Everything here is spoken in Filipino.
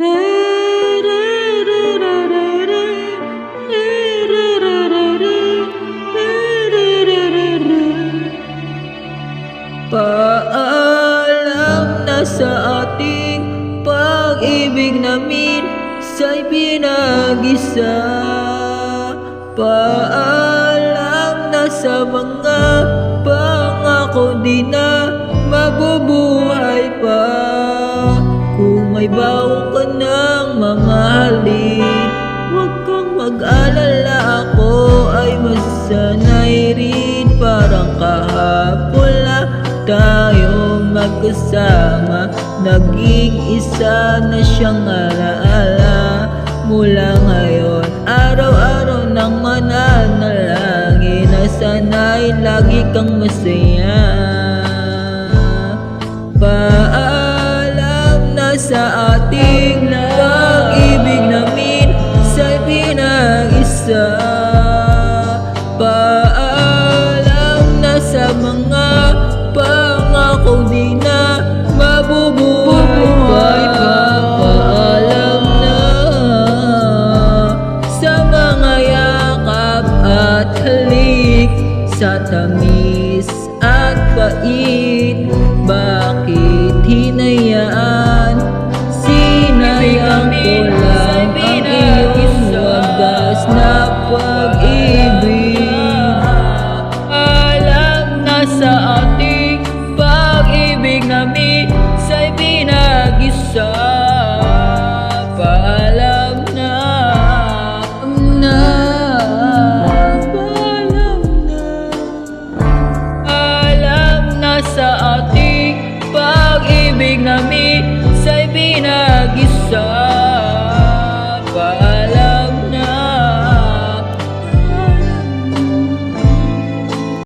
Paalam na sa ating pag-ibig namin sa'y pinag-isa. Paalam na sa mga pangako di na mabubuhay pa. Kung may bago ka ng mamahalin, huwag kang mag-alala, ako ay masanay rin. Parang kahapon lang tayo magkasama, naging isa na siyang alaala. Mula ngayon, araw-araw nang mananalangin na sana'y lagi kang masaya. Paalam na sa ating pag-ibig namin sa'y pinag-isa. Paalam na sa mga pangako di na mabubuhay pa. Paalam na sa mga yakap at halik, sa tamis at pait. Bakit hinayaan? Sinayang ko lang ang iyong wagas na pag-ibig. Alam na sa ating pag-ibig namin sa'y pinag-isa.